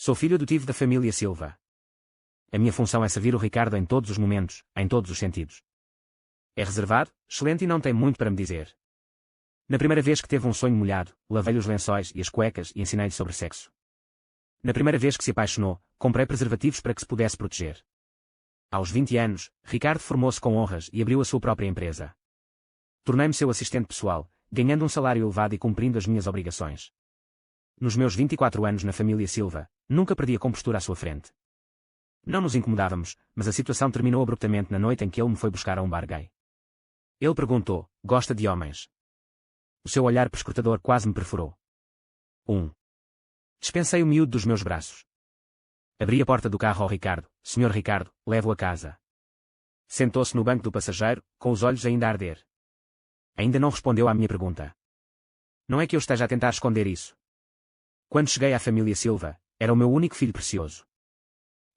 Sou filho adotivo da família Silva. A minha função é servir o Ricardo em todos os momentos, em todos os sentidos. É reservado, excelente e não tem muito para me dizer. Na primeira vez que teve um sonho molhado, lavei-lhe os lençóis e as cuecas e ensinei-lhe sobre sexo. Na primeira vez que se apaixonou, comprei preservativos para que se pudesse proteger. Aos 20 anos, Ricardo formou-se com honras e abriu a sua própria empresa. Tornei-me seu assistente pessoal, ganhando um salário elevado e cumprindo as minhas obrigações. Nos meus 24 anos na família Silva, nunca perdi a compostura à sua frente. Não nos incomodávamos, mas a situação terminou abruptamente na noite em que ele me foi buscar a um bar gay. Ele perguntou: gosta de homens? O seu olhar perscrutador quase me perfurou. Dispensei o miúdo dos meus braços. Abri a porta do carro ao Ricardo. Senhor Ricardo, levo-o a casa. Sentou-se no banco do passageiro, com os olhos ainda a arder. Ainda não respondeu à minha pergunta. Não é que eu esteja a tentar esconder isso. Quando cheguei à família Silva, era o meu único filho precioso.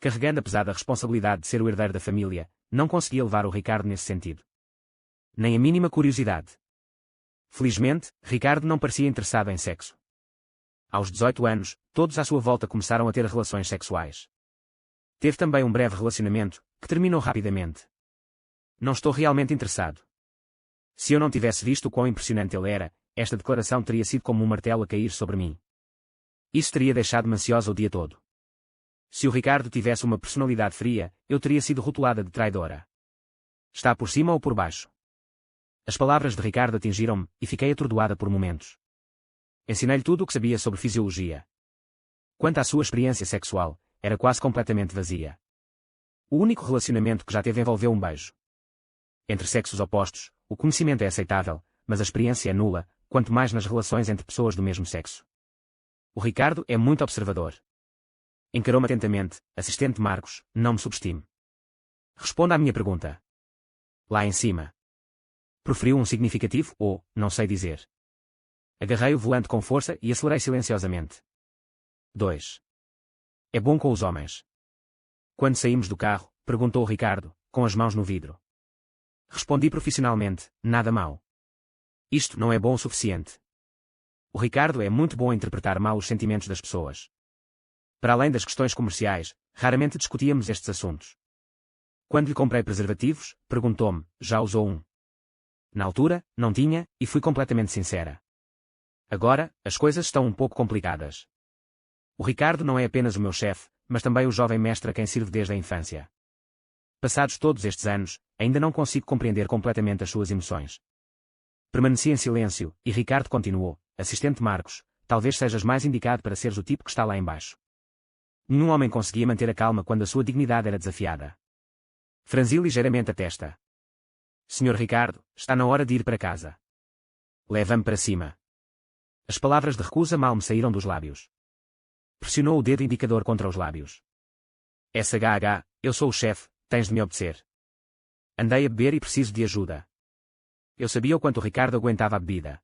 Carregando a pesada responsabilidade de ser o herdeiro da família, não conseguia levar o Ricardo nesse sentido. Nem a mínima curiosidade. Felizmente, Ricardo não parecia interessado em sexo. Aos 18 anos, todos à sua volta começaram a ter relações sexuais. Teve também um breve relacionamento, que terminou rapidamente. Não estou realmente interessado. Se eu não tivesse visto o quão impressionante ele era, esta declaração teria sido como um martelo a cair sobre mim. Isso teria deixado-me ansiosa o dia todo. Se o Ricardo tivesse uma personalidade fria, eu teria sido rotulada de traidora. Está por cima ou por baixo? As palavras de Ricardo atingiram-me, e fiquei atordoada por momentos. Ensinei-lhe tudo o que sabia sobre fisiologia. Quanto à sua experiência sexual, era quase completamente vazia. O único relacionamento que já teve envolveu um beijo. Entre sexos opostos, o conhecimento é aceitável, mas a experiência é nula, quanto mais nas relações entre pessoas do mesmo sexo. O Ricardo é muito observador. Encarou-me atentamente: assistente Marcos, não me subestime. Responda à minha pergunta. Lá em cima. Proferiu um significativo ou, não sei dizer. Agarrei o volante com força e acelerei silenciosamente. 2. É bom com os homens. Quando saímos do carro, perguntou o Ricardo, com as mãos no vidro. Respondi profissionalmente: nada mal. Isto não é bom o suficiente. O Ricardo é muito bom a interpretar mal os sentimentos das pessoas. Para além das questões comerciais, raramente discutíamos estes assuntos. Quando lhe comprei preservativos, perguntou-me: já usou um? Na altura, não tinha, e fui completamente sincera. Agora, as coisas estão um pouco complicadas. O Ricardo não é apenas o meu chefe, mas também o jovem mestre a quem sirvo desde a infância. Passados todos estes anos, ainda não consigo compreender completamente as suas emoções. Permaneci em silêncio, e Ricardo continuou: assistente Marcos, talvez sejas mais indicado para seres o tipo que está lá embaixo. Nenhum homem conseguia manter a calma quando a sua dignidade era desafiada. Franzi ligeiramente a testa. Senhor Ricardo, está na hora de ir para casa. Leva-me para cima. As palavras de recusa mal me saíram dos lábios. Pressionou o dedo indicador contra os lábios. SHH, eu sou o chefe, tens de me obedecer. Andei a beber e preciso de ajuda. Eu sabia o quanto o Ricardo aguentava a bebida.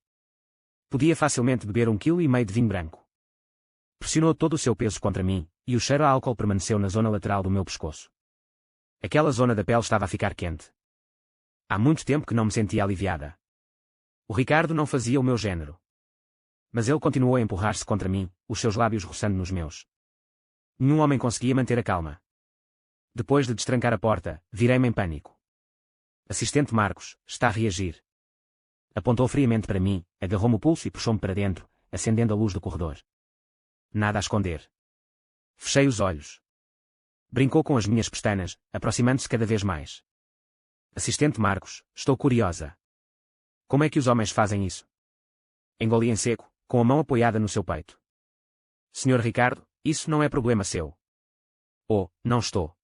Podia facilmente beber 1,5 kg de vinho branco. Pressionou todo o seu peso contra mim, e o cheiro a álcool permaneceu na zona lateral do meu pescoço. Aquela zona da pele estava a ficar quente. Há muito tempo que não me sentia aliviada. O Ricardo não fazia o meu género. Mas ele continuou a empurrar-se contra mim, os seus lábios roçando nos meus. Nenhum homem conseguia manter a calma. Depois de destrancar a porta, virei-me em pânico. Assistente Marcos, está a reagir. Apontou friamente para mim, agarrou-me o pulso e puxou-me para dentro, acendendo a luz do corredor. Nada a esconder. Fechei os olhos. Brincou com as minhas pestanas, aproximando-se cada vez mais. Assistente Marcos, estou curiosa. Como é que os homens fazem isso? Engoli em seco, com a mão apoiada no seu peito. Senhor Ricardo, isso não é problema seu. Oh, não estou.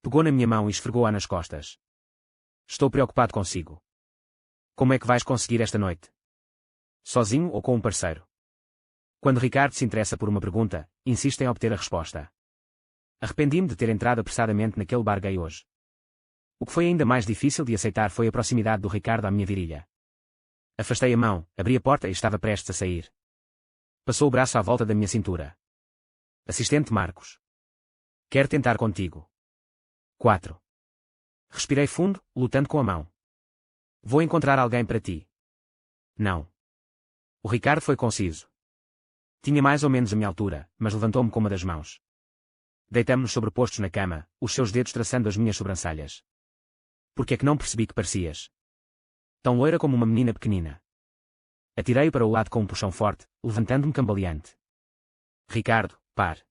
Pegou na minha mão e esfregou-a nas costas. Estou preocupado consigo. Como é que vais conseguir esta noite? Sozinho ou com um parceiro? Quando Ricardo se interessa por uma pergunta, insiste em obter a resposta. Arrependi-me de ter entrado apressadamente naquele bar gay hoje. O que foi ainda mais difícil de aceitar foi a proximidade do Ricardo à minha virilha. Afastei a mão, abri a porta e estava prestes a sair. Passou o braço à volta da minha cintura. Assistente Marcos. Quero tentar contigo. 4. Respirei fundo, lutando com a mão. Vou encontrar alguém para ti. Não. O Ricardo foi conciso. Tinha mais ou menos a minha altura, mas levantou-me com uma das mãos. Deitamo-nos sobrepostos na cama, os seus dedos traçando as minhas sobrancelhas. Por que é que não percebi que parecias? Tão loira como uma menina pequenina. Atirei-o para o lado com um puxão forte, levantando-me cambaleante. Ricardo, pare.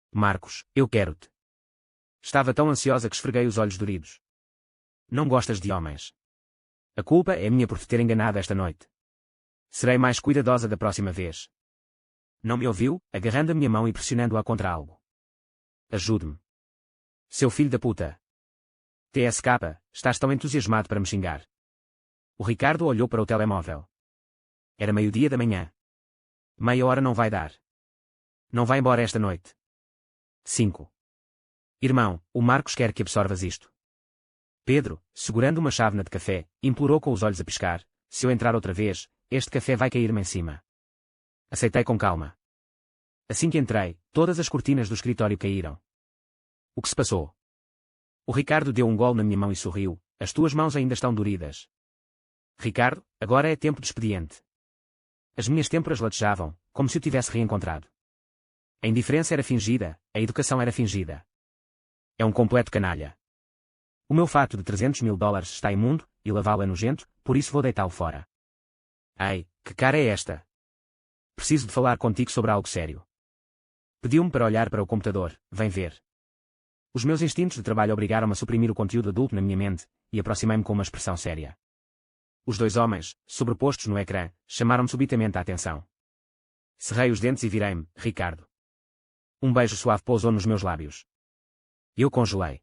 Marcos, eu quero-te. Estava tão ansiosa que esfreguei os olhos doridos. Não gostas de homens. A culpa é minha por te ter enganado esta noite. Serei mais cuidadosa da próxima vez. Não me ouviu, agarrando a minha mão e pressionando-a contra algo. Ajude-me. Seu filho da puta. TSK, estás tão entusiasmado para me xingar. O Ricardo olhou para o telemóvel. Era meio-dia da manhã. Meia hora não vai dar. Não vai embora esta noite. 5. Irmão, o Marcos quer que absorvas isto. Pedro, segurando uma chávena de café, implorou com os olhos a piscar. Se eu entrar outra vez, este café vai cair-me em cima. Aceitei com calma. Assim que entrei, todas as cortinas do escritório caíram. O que se passou? O Ricardo deu um gole na minha mão e sorriu. As tuas mãos ainda estão doridas. Ricardo, agora é tempo de expediente. As minhas têmporas latejavam, como se o tivesse reencontrado. A indiferença era fingida, a educação era fingida. É um completo canalha. O meu fato de $300.000 está imundo, e lavá-lo é nojento, por isso vou deitá-lo fora. Ei, que cara é esta? Preciso de falar contigo sobre algo sério. Pediu-me para olhar para o computador, vem ver. Os meus instintos de trabalho obrigaram-me a suprimir o conteúdo adulto na minha mente, e aproximei-me com uma expressão séria. Os dois homens, sobrepostos no ecrã, chamaram-me subitamente a atenção. Cerrei os dentes e virei-me, Ricardo. Um beijo suave pousou nos meus lábios. Eu congelei.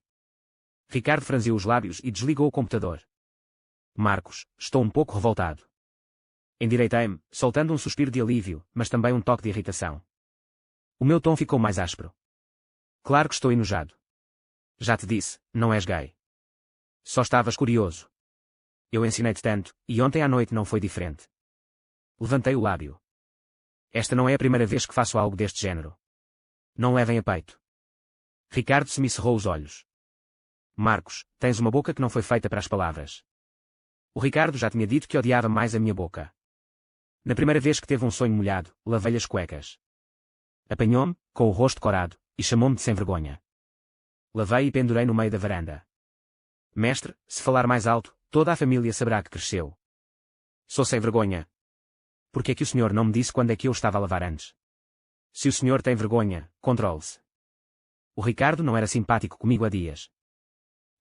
Ricardo franziu os lábios e desligou o computador. Marcos, estou um pouco revoltado. Endireitei-me, soltando um suspiro de alívio, mas também um toque de irritação. O meu tom ficou mais áspero. Claro que estou enojado. Já te disse, não és gay. Só estavas curioso. Eu ensinei-te tanto, e ontem à noite não foi diferente. Levantei o lábio. Esta não é a primeira vez que faço algo deste género. Não levem a peito. Ricardo semicerrou os olhos. Marcos, tens uma boca que não foi feita para as palavras. O Ricardo já tinha dito que odiava mais a minha boca. Na primeira vez que teve um sonho molhado, lavei as cuecas. Apanhou-me, com o rosto corado, e chamou-me de sem vergonha. Lavei e pendurei no meio da varanda. Mestre, se falar mais alto, toda a família saberá que cresceu. Sou sem vergonha. Por que é que o senhor não me disse quando é que eu estava a lavar antes? Se o senhor tem vergonha, controle-se. O Ricardo não era simpático comigo há dias.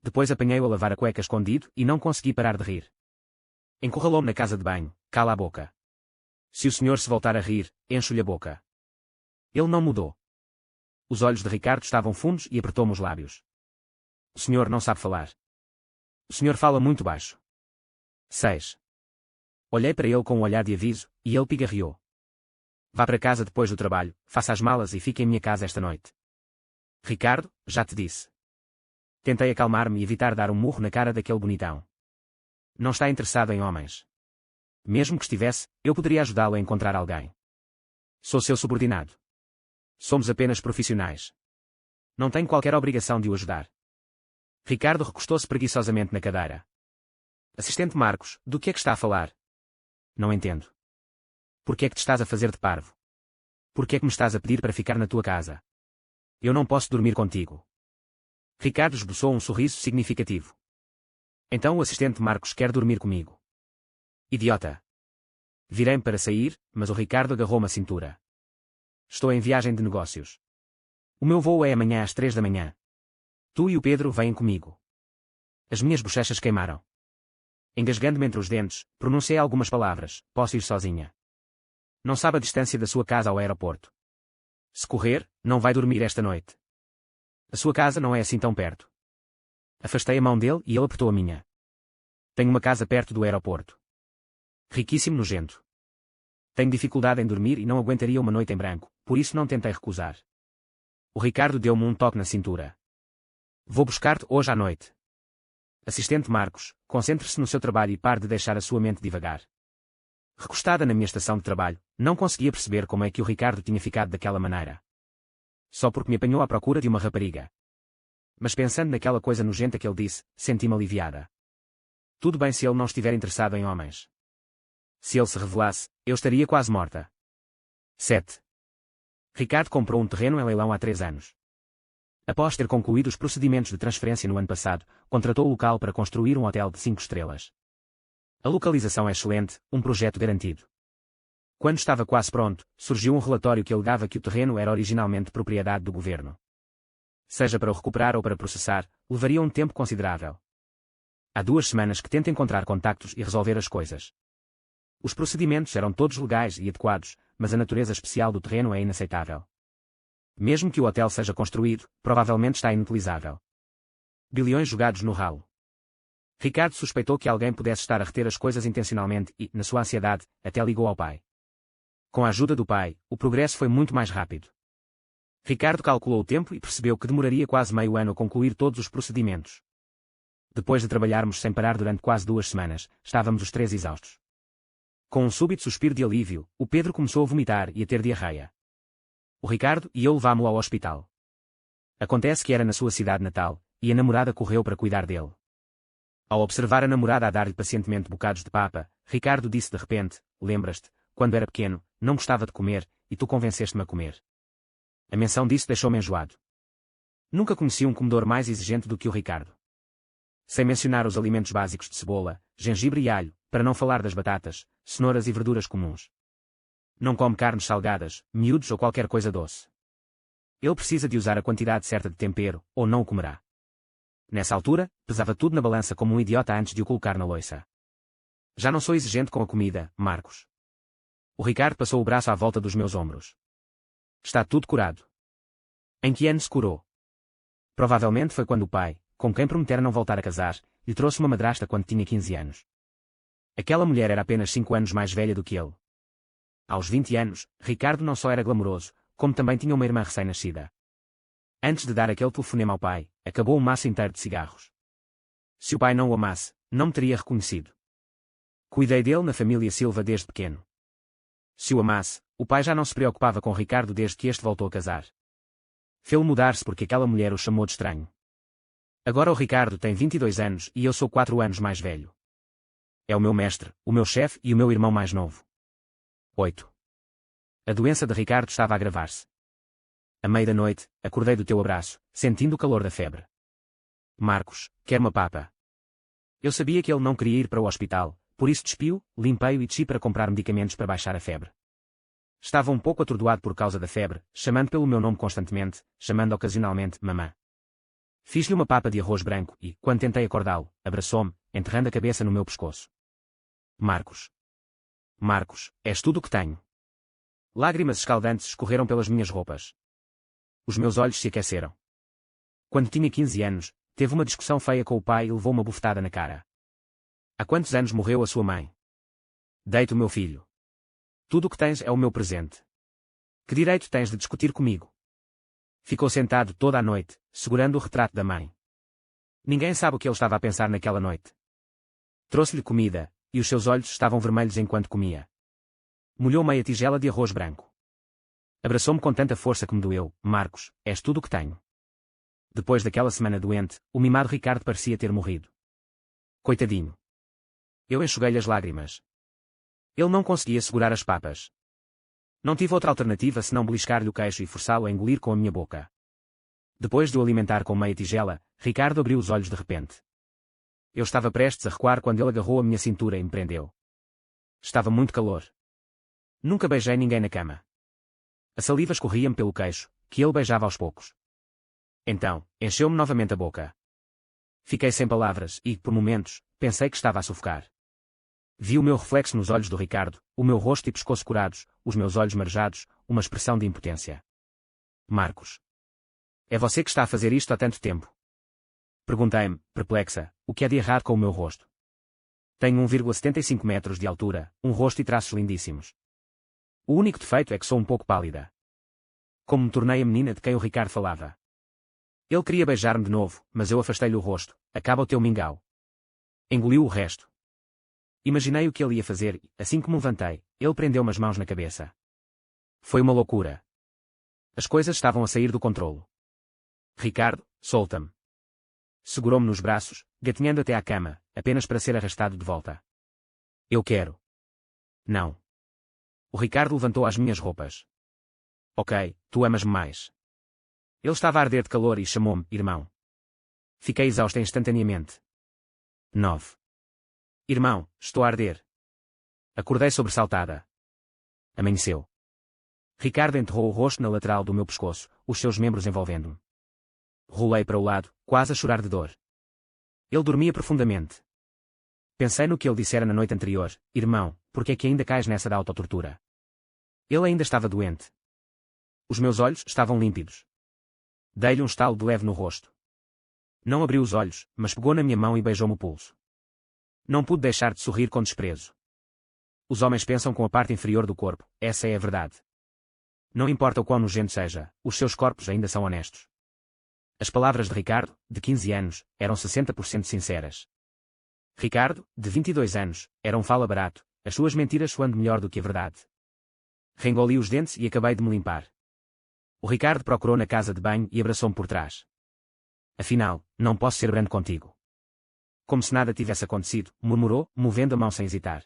Depois apanhei-o a lavar a cueca escondido e não consegui parar de rir. Encurralou-me na casa de banho, cala a boca. Se o senhor se voltar a rir, encho-lhe a boca. Ele não mudou. Os olhos de Ricardo estavam fundos e apertou-me os lábios. O senhor não sabe falar. O senhor fala muito baixo. 6. Olhei para ele com um olhar de aviso, e ele pigarreou. Vá para casa depois do trabalho, faça as malas e fique em minha casa esta noite. Ricardo, já te disse. Tentei acalmar-me e evitar dar um murro na cara daquele bonitão. Não está interessado em homens. Mesmo que estivesse, eu poderia ajudá-lo a encontrar alguém. Sou seu subordinado. Somos apenas profissionais. Não tenho qualquer obrigação de o ajudar. Ricardo recostou-se preguiçosamente na cadeira. Assistente Marcos, do que é que está a falar? Não entendo. Por que é que te estás a fazer de parvo? Por que é que me estás a pedir para ficar na tua casa? Eu não posso dormir contigo. Ricardo esboçou um sorriso significativo. Então o assistente Marcos quer dormir comigo. Idiota. Virei-me para sair, mas o Ricardo agarrou-me a cintura. Estou em viagem de negócios. O meu voo é amanhã às 3 da manhã. Tu e o Pedro vêm comigo. As minhas bochechas queimaram. Engasgando-me entre os dentes, pronunciei algumas palavras. Posso ir sozinha. Não sabe a distância da sua casa ao aeroporto. Se correr, não vai dormir esta noite. A sua casa não é assim tão perto. Afastei a mão dele e ele apertou a minha. Tenho uma casa perto do aeroporto. Riquíssimo nojento. Tenho dificuldade em dormir e não aguentaria uma noite em branco, por isso não tentei recusar. O Ricardo deu-me um toque na cintura. Vou buscar-te hoje à noite. Assistente Marcos, concentre-se no seu trabalho e pare de deixar a sua mente divagar. Recostada na minha estação de trabalho, não conseguia perceber como é que o Ricardo tinha ficado daquela maneira. Só porque me apanhou à procura de uma rapariga. Mas pensando naquela coisa nojenta que ele disse, senti-me aliviada. Tudo bem se ele não estiver interessado em homens. Se ele se revelasse, eu estaria quase morta. 7. Ricardo comprou um terreno em leilão há 3 anos. Após ter concluído os procedimentos de transferência no ano passado, contratou o local para construir um hotel de 5 estrelas. A localização é excelente, um projeto garantido. Quando estava quase pronto, surgiu um relatório que alegava que o terreno era originalmente propriedade do governo. Seja para o recuperar ou para processar, levaria um tempo considerável. Há 2 semanas que tenta encontrar contactos e resolver as coisas. Os procedimentos eram todos legais e adequados, mas a natureza especial do terreno é inaceitável. Mesmo que o hotel seja construído, provavelmente está inutilizável. Bilhões jogados no ralo. Ricardo suspeitou que alguém pudesse estar a reter as coisas intencionalmente e, na sua ansiedade, até ligou ao pai. Com a ajuda do pai, o progresso foi muito mais rápido. Ricardo calculou o tempo e percebeu que demoraria quase meio ano a concluir todos os procedimentos. Depois de trabalharmos sem parar durante quase 2 semanas, estávamos os 3 exaustos. Com um súbito suspiro de alívio, o Pedro começou a vomitar e a ter diarreia. O Ricardo e eu levámo-lo ao hospital. Acontece que era na sua cidade natal, e a namorada correu para cuidar dele. Ao observar a namorada a dar-lhe pacientemente bocados de papa, Ricardo disse de repente: "Lembras-te, quando era pequeno, não gostava de comer, e tu convenceste-me a comer." A menção disso deixou-me enjoado. Nunca conheci um comedor mais exigente do que o Ricardo. Sem mencionar os alimentos básicos de cebola, gengibre e alho, para não falar das batatas, cenouras e verduras comuns. Não come carnes salgadas, miúdos ou qualquer coisa doce. Ele precisa de usar a quantidade certa de tempero, ou não o comerá. Nessa altura, pesava tudo na balança como um idiota antes de o colocar na loiça. Já não sou exigente com a comida, Marcos. O Ricardo passou o braço à volta dos meus ombros. Está tudo curado. Em que ano se curou? Provavelmente foi quando o pai, com quem prometera não voltar a casar, lhe trouxe uma madrasta quando tinha 15 anos. Aquela mulher era apenas 5 anos mais velha do que ele. Aos 20 anos, Ricardo não só era glamouroso, como também tinha uma irmã recém-nascida. Antes de dar aquele telefonema ao pai, acabou um maço inteiro de cigarros. Se o pai não o amasse, não me teria reconhecido. Cuidei dele na família Silva desde pequeno. Se o amasse, o pai já não se preocupava com Ricardo desde que este voltou a casar. Fê-lo mudar-se porque aquela mulher o chamou de estranho. Agora o Ricardo tem 22 anos e eu sou 4 anos mais velho. É o meu mestre, o meu chefe e o meu irmão mais novo. 8. A doença de Ricardo estava a agravar-se. À meia da noite, acordei do teu abraço, sentindo o calor da febre. Marcos, quer uma papa? Eu sabia que ele não queria ir para o hospital, por isso despiu, limpei-o e desci para comprar medicamentos para baixar a febre. Estava um pouco atordoado por causa da febre, chamando pelo meu nome constantemente, chamando ocasionalmente mamã. Fiz-lhe uma papa de arroz branco e, quando tentei acordá-lo, abraçou-me, enterrando a cabeça no meu pescoço. Marcos. Marcos, és tudo o que tenho. Lágrimas escaldantes escorreram pelas minhas roupas. Os meus olhos se aqueceram. Quando tinha 15 anos, teve uma discussão feia com o pai e levou uma bufetada na cara. Há quantos anos morreu a sua mãe? Dei-te o meu filho. Tudo o que tens é o meu presente. Que direito tens de discutir comigo? Ficou sentado toda a noite, segurando o retrato da mãe. Ninguém sabe o que ele estava a pensar naquela noite. Trouxe-lhe comida, e os seus olhos estavam vermelhos enquanto comia. Molhou meia tigela de arroz branco. Abraçou-me com tanta força que me doeu. Marcos, és tudo o que tenho. Depois daquela semana doente, o mimado Ricardo parecia ter morrido. Coitadinho. Eu enxuguei-lhe as lágrimas. Ele não conseguia segurar as papas. Não tive outra alternativa senão beliscar-lhe o queixo e forçá-lo a engolir com a minha boca. Depois de o alimentar com meia tigela, Ricardo abriu os olhos de repente. Eu estava prestes a recuar quando ele agarrou a minha cintura e me prendeu. Estava muito calor. Nunca beijei ninguém na cama. A saliva escorria-me pelo queixo, que ele beijava aos poucos. Então, encheu-me novamente a boca. Fiquei sem palavras e, por momentos, pensei que estava a sufocar. Vi o meu reflexo nos olhos do Ricardo, o meu rosto e pescoço curados, os meus olhos marejados, uma expressão de impotência. Marcos. É você que está a fazer isto há tanto tempo? Perguntei-me, perplexa, o que há de errado com o meu rosto. Tenho 1,75 metros de altura, um rosto e traços lindíssimos. O único defeito é que sou um pouco pálida. Como me tornei a menina de quem o Ricardo falava. Ele queria beijar-me de novo, mas eu afastei-lhe o rosto. Acaba o teu mingau. Engoliu o resto. Imaginei o que ele ia fazer e, assim que me levantei, ele prendeu-me as mãos na cabeça. Foi uma loucura. As coisas estavam a sair do controlo. Ricardo, solta-me. Segurou-me nos braços, gatinhando até à cama, apenas para ser arrastado de volta. Eu quero. Não. O Ricardo levantou as minhas roupas. Ok, tu amas-me mais. Ele estava a arder de calor e chamou-me, irmão. Fiquei exausta instantaneamente. 9. Irmão, estou a arder. Acordei sobressaltada. Amanheceu. Ricardo enterrou o rosto na lateral do meu pescoço, os seus membros envolvendo-me. Rolei para o lado, quase a chorar de dor. Ele dormia profundamente. Pensei no que ele dissera na noite anterior, irmão, por que é que ainda cais nessa da autotortura? Ele ainda estava doente. Os meus olhos estavam límpidos. Dei-lhe um estalo de leve no rosto. Não abriu os olhos, mas pegou na minha mão e beijou-me o pulso. Não pude deixar de sorrir com desprezo. Os homens pensam com a parte inferior do corpo, essa é a verdade. Não importa o quão nojento seja, os seus corpos ainda são honestos. As palavras de Ricardo, de 15 anos, eram 60% sinceras. Ricardo, de 22 anos, era um fala barato, as suas mentiras soando melhor do que a verdade. Reengoli os dentes e acabei de me limpar. O Ricardo procurou na casa de banho e abraçou-me por trás. Afinal, não posso ser brando contigo. Como se nada tivesse acontecido, murmurou, movendo a mão sem hesitar.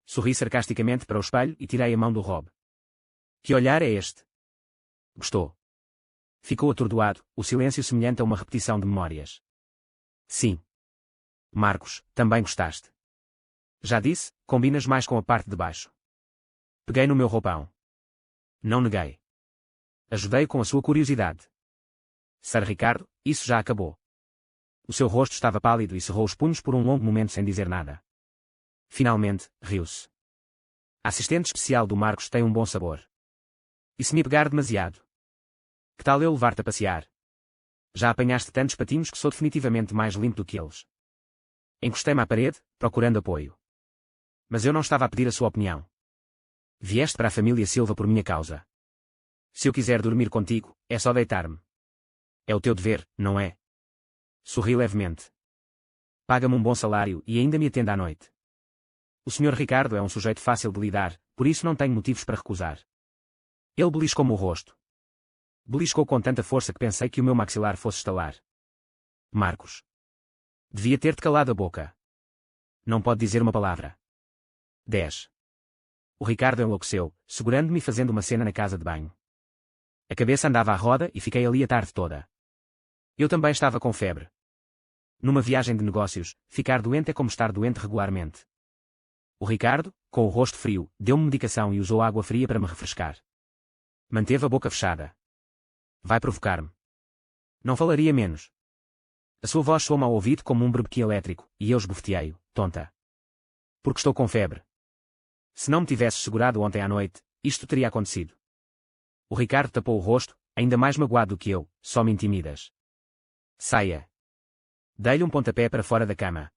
Sorri sarcasticamente para o espelho e tirei a mão do Rob. Que olhar é este? Gostou. Ficou atordoado, o silêncio semelhante a uma repetição de memórias. Sim. Marcos, também gostaste. Já disse, combinas mais com a parte de baixo. Peguei no meu roupão. Não neguei. Ajudei com a sua curiosidade. Sr. Ricardo, isso já acabou. O seu rosto estava pálido e cerrou os punhos por um longo momento sem dizer nada. Finalmente, riu-se. A assistente especial do Marcos tem um bom sabor. E se me pegar demasiado? Que tal eu levar-te a passear? Já apanhaste tantos patinhos que sou definitivamente mais limpo do que eles. Encostei-me à parede, procurando apoio. Mas eu não estava a pedir a sua opinião. Vieste para a família Silva por minha causa. Se eu quiser dormir contigo, é só deitar-me. É o teu dever, não é? Sorri levemente. Paga-me um bom salário e ainda me atende à noite. O Sr. Ricardo é um sujeito fácil de lidar, por isso não tenho motivos para recusar. Ele beliscou-me o rosto. Beliscou com tanta força que pensei que o meu maxilar fosse estalar. Marcos. Devia ter-te calado a boca. Não pode dizer uma palavra. 10. O Ricardo enlouqueceu, segurando-me e fazendo uma cena na casa de banho. A cabeça andava à roda e fiquei ali a tarde toda. Eu também estava com febre. Numa viagem de negócios, ficar doente é como estar doente regularmente. O Ricardo, com o rosto frio, deu-me medicação e usou água fria para me refrescar. Manteve a boca fechada. Vai provocar-me. Não falaria menos. A sua voz soa-me ao ouvido como um berbequim elétrico, e eu esbofeteei-o, tonta. Porque estou com febre. Se não me tivesses segurado ontem à noite, isto teria acontecido. O Ricardo tapou o rosto, ainda mais magoado do que eu, só me intimidas. Saia. Dei-lhe um pontapé para fora da cama.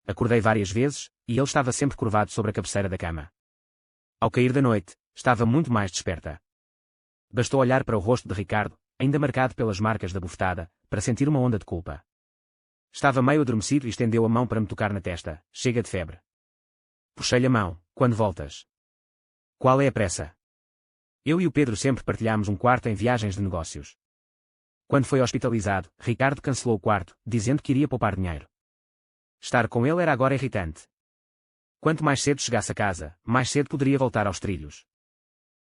Acordei várias vezes, e ele estava sempre curvado sobre a cabeceira da cama. Ao cair da noite, estava muito mais desperta. Bastou olhar para o rosto de Ricardo, ainda marcado pelas marcas da bofetada, para sentir uma onda de culpa. Estava meio adormecido e estendeu a mão para me tocar na testa. Chega de febre. Puxei-lhe a mão. Quando voltas? Qual é a pressa? Eu e o Pedro sempre partilhámos um quarto em viagens de negócios. Quando foi hospitalizado, Ricardo cancelou o quarto, dizendo que iria poupar dinheiro. Estar com ele era agora irritante. Quanto mais cedo chegasse a casa, mais cedo poderia voltar aos trilhos.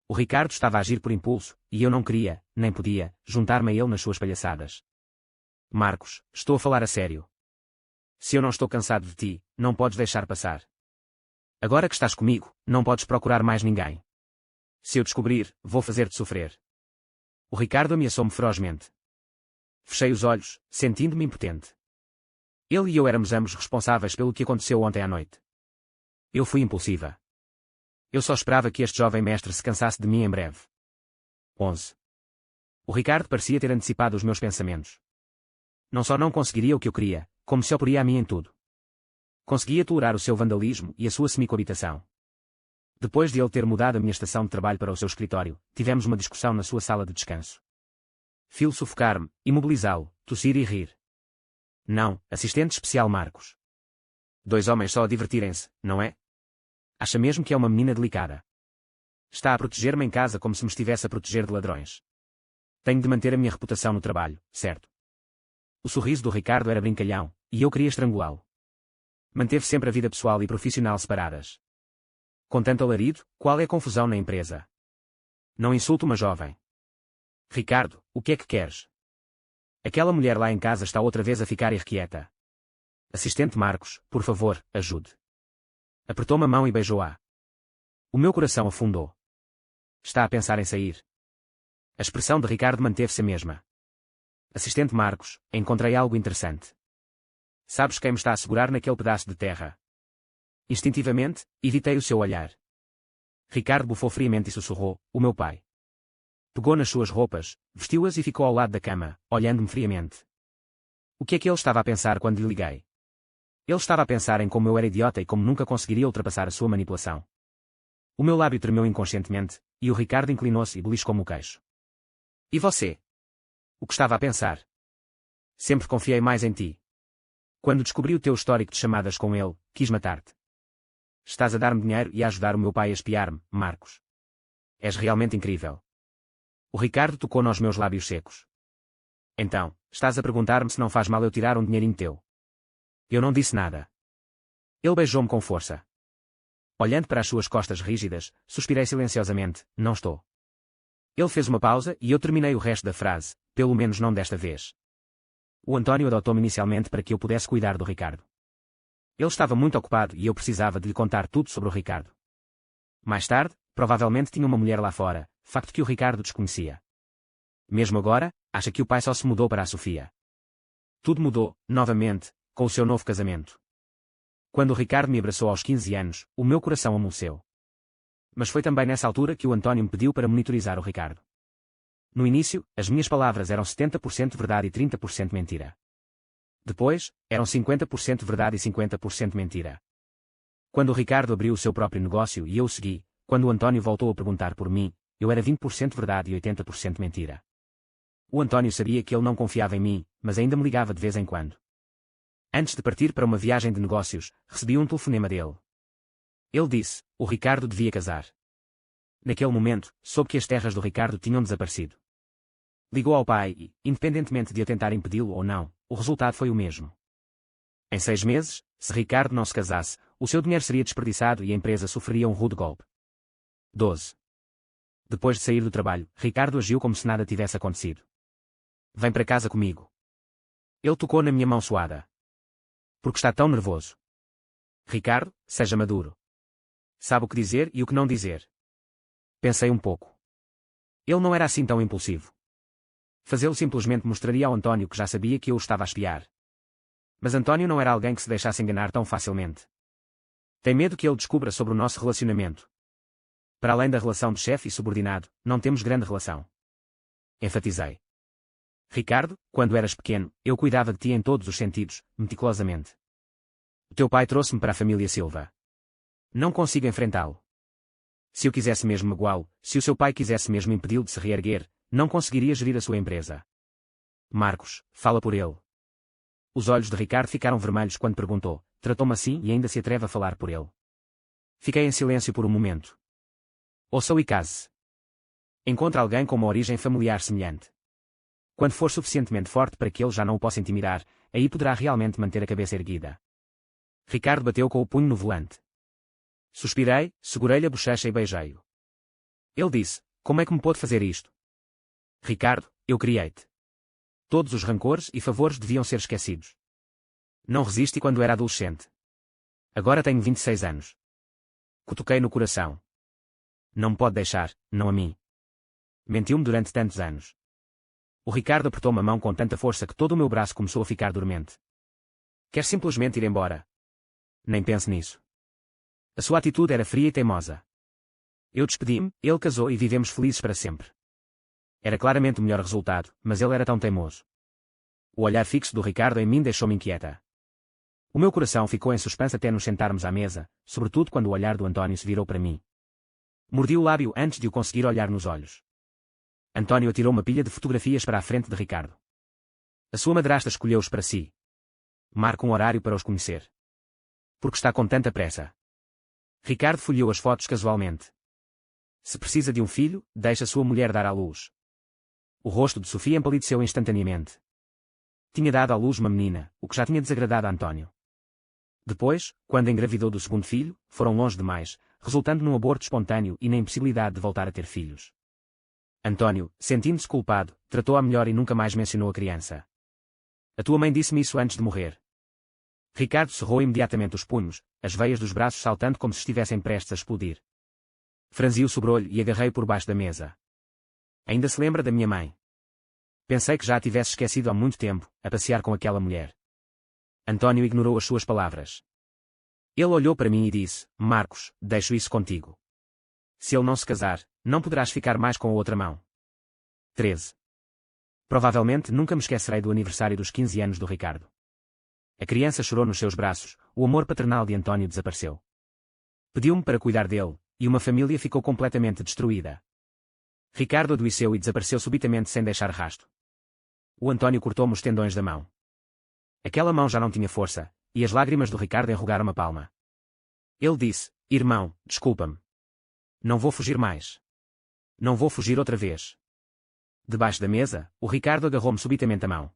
O Ricardo estava a agir por impulso, e eu não queria, nem podia, juntar-me a ele nas suas palhaçadas. Marcos, estou a falar a sério. Se eu não estou cansado de ti, não podes deixar passar. Agora que estás comigo, não podes procurar mais ninguém. Se eu descobrir, vou fazer-te sofrer. O Ricardo ameaçou-me ferozmente. Fechei os olhos, sentindo-me impotente. Ele e eu éramos ambos responsáveis pelo que aconteceu ontem à noite. Eu fui impulsiva. Eu só esperava que este jovem mestre se cansasse de mim em breve. 11. O Ricardo parecia ter antecipado os meus pensamentos. Não só não conseguiria o que eu queria, como se oporia a mim em tudo. Conseguia tolerar o seu vandalismo e a sua semicoabitação. Depois de ele ter mudado a minha estação de trabalho para o seu escritório, tivemos uma discussão na sua sala de descanso. Filo sufocar-me, imobilizá-lo, tossir e rir. Não, assistente especial Marcos. Dois homens só a divertirem-se, não é? Acha mesmo que é uma menina delicada. Está a proteger-me em casa como se me estivesse a proteger de ladrões. Tenho de manter a minha reputação no trabalho, certo? O sorriso do Ricardo era brincalhão, e eu queria estrangulá-lo. Manteve sempre a vida pessoal e profissional separadas. Com tanto alarido, qual é a confusão na empresa? Não insulto uma jovem. Ricardo, o que é que queres? Aquela mulher lá em casa está outra vez a ficar irrequieta. Assistente Marcos, por favor, ajude. Apertou-me a mão e beijou-a. O meu coração afundou. Está a pensar em sair? A expressão de Ricardo manteve-se a mesma. Assistente Marcos, encontrei algo interessante. Sabes quem me está a segurar naquele pedaço de terra? Instintivamente, evitei o seu olhar. Ricardo bufou friamente e sussurrou, o meu pai. Pegou nas suas roupas, vestiu-as e ficou ao lado da cama, olhando-me friamente. O que é que ele estava a pensar quando lhe liguei? Ele estava a pensar em como eu era idiota e como nunca conseguiria ultrapassar a sua manipulação. O meu lábio tremeu inconscientemente, e o Ricardo inclinou-se e beliscou-me o queixo. E você? O que estava a pensar? Sempre confiei mais em ti. Quando descobri o teu histórico de chamadas com ele, quis matar-te. Estás a dar-me dinheiro e a ajudar o meu pai a espiar-me, Marcos. És realmente incrível. O Ricardo tocou nos meus lábios secos. Então, estás a perguntar-me se não faz mal eu tirar um dinheirinho teu. Eu não disse nada. Ele beijou-me com força. Olhando para as suas costas rígidas, suspirei silenciosamente, não estou. Ele fez uma pausa e eu terminei o resto da frase, pelo menos não desta vez. O António adotou-me inicialmente para que eu pudesse cuidar do Ricardo. Ele estava muito ocupado e eu precisava de lhe contar tudo sobre o Ricardo. Mais tarde, provavelmente tinha uma mulher lá fora, facto que o Ricardo desconhecia. Mesmo agora, acha que o pai só se mudou para a Sofia. Tudo mudou, novamente, com o seu novo casamento. Quando o Ricardo me abraçou aos 15 anos, o meu coração amoleceu. Mas foi também nessa altura que o António me pediu para monitorizar o Ricardo. No início, as minhas palavras eram 70% verdade e 30% mentira. Depois, eram 50% verdade e 50% mentira. Quando o Ricardo abriu o seu próprio negócio e eu o segui, quando o António voltou a perguntar por mim, eu era 20% verdade e 80% mentira. O António sabia que ele não confiava em mim, mas ainda me ligava de vez em quando. Antes de partir para uma viagem de negócios, recebi um telefonema dele. Ele disse, o Ricardo devia casar. Naquele momento, soube que as terras do Ricardo tinham desaparecido. Ligou ao pai e, independentemente de eu tentar impedi-lo ou não, o resultado foi o mesmo. Em 6 meses, se Ricardo não se casasse, o seu dinheiro seria desperdiçado e a empresa sofreria um rude golpe. 12. Depois de sair do trabalho, Ricardo agiu como se nada tivesse acontecido. Vem para casa comigo. Ele tocou na minha mão suada. Porque está tão nervoso? Ricardo, seja maduro. Sabe o que dizer e o que não dizer. Pensei um pouco. Ele não era assim tão impulsivo. Fazê-lo simplesmente mostraria ao António que já sabia que eu o estava a espiar. Mas António não era alguém que se deixasse enganar tão facilmente. Tem medo que ele descubra sobre o nosso relacionamento. Para além da relação de chefe e subordinado, não temos grande relação. Enfatizei. Ricardo, quando eras pequeno, eu cuidava de ti em todos os sentidos, meticulosamente. O teu pai trouxe-me para a família Silva. Não consigo enfrentá-lo. Se eu quisesse mesmo magoá-lo, se o seu pai quisesse mesmo impedi-lo de se reerguer, não conseguiria gerir a sua empresa. Marcos, fala por ele. Os olhos de Ricardo ficaram vermelhos quando perguntou, tratou-me assim e ainda se atreve a falar por ele. Fiquei em silêncio por um momento. Ouça-o e case-se. Encontre alguém com uma origem familiar semelhante. Quando for suficientemente forte para que ele já não o possa intimidar, aí poderá realmente manter a cabeça erguida. Ricardo bateu com o punho no volante. Suspirei, segurei-lhe a bochecha e beijei-o. Ele disse, como é que me pôde fazer isto? Ricardo, eu criei-te. Todos os rancores e favores deviam ser esquecidos. Não resisti quando era adolescente. Agora tenho 26 anos. Cutuquei no coração. Não me pode deixar, não a mim. Mentiu-me durante tantos anos. O Ricardo apertou-me a mão com tanta força que todo o meu braço começou a ficar dormente. Quer simplesmente ir embora? Nem pense nisso. A sua atitude era fria e teimosa. Eu despedi-me, ele casou e vivemos felizes para sempre. Era claramente o melhor resultado, mas ele era tão teimoso. O olhar fixo do Ricardo em mim deixou-me inquieta. O meu coração ficou em suspense até nos sentarmos à mesa, sobretudo quando o olhar do António se virou para mim. Mordi o lábio antes de o conseguir olhar nos olhos. António atirou uma pilha de fotografias para a frente de Ricardo. A sua madrasta escolheu-os para si. Marca um horário para os conhecer. Porque está com tanta pressa. Ricardo folheou as fotos casualmente. Se precisa de um filho, deixa sua mulher dar à luz. O rosto de Sofia empalideceu instantaneamente. Tinha dado à luz uma menina, o que já tinha desagradado a António. Depois, quando engravidou do segundo filho, foram longe demais, resultando num aborto espontâneo e na impossibilidade de voltar a ter filhos. António, sentindo-se culpado, tratou-a melhor e nunca mais mencionou a criança. A tua mãe disse-me isso antes de morrer. Ricardo cerrou imediatamente os punhos, as veias dos braços saltando como se estivessem prestes a explodir. Franzi o sobrolho e agarrei por baixo da mesa. Ainda se lembra da minha mãe? Pensei que já a tivesse esquecido há muito tempo, a passear com aquela mulher. António ignorou as suas palavras. Ele olhou para mim e disse, Marcos, deixo isso contigo. Se ele não se casar, não poderás ficar mais com a outra mão. 13. Provavelmente nunca me esquecerei do aniversário dos 15 anos do Ricardo. A criança chorou nos seus braços, o amor paternal de António desapareceu. Pediu-me para cuidar dele, e uma família ficou completamente destruída. Ricardo adoeceu e desapareceu subitamente sem deixar rastro. O António cortou-me os tendões da mão. Aquela mão já não tinha força, e as lágrimas do Ricardo enrugaram a palma. Ele disse, irmão, desculpa-me. Não vou fugir mais. Não vou fugir outra vez. Debaixo da mesa, o Ricardo agarrou-me subitamente a mão.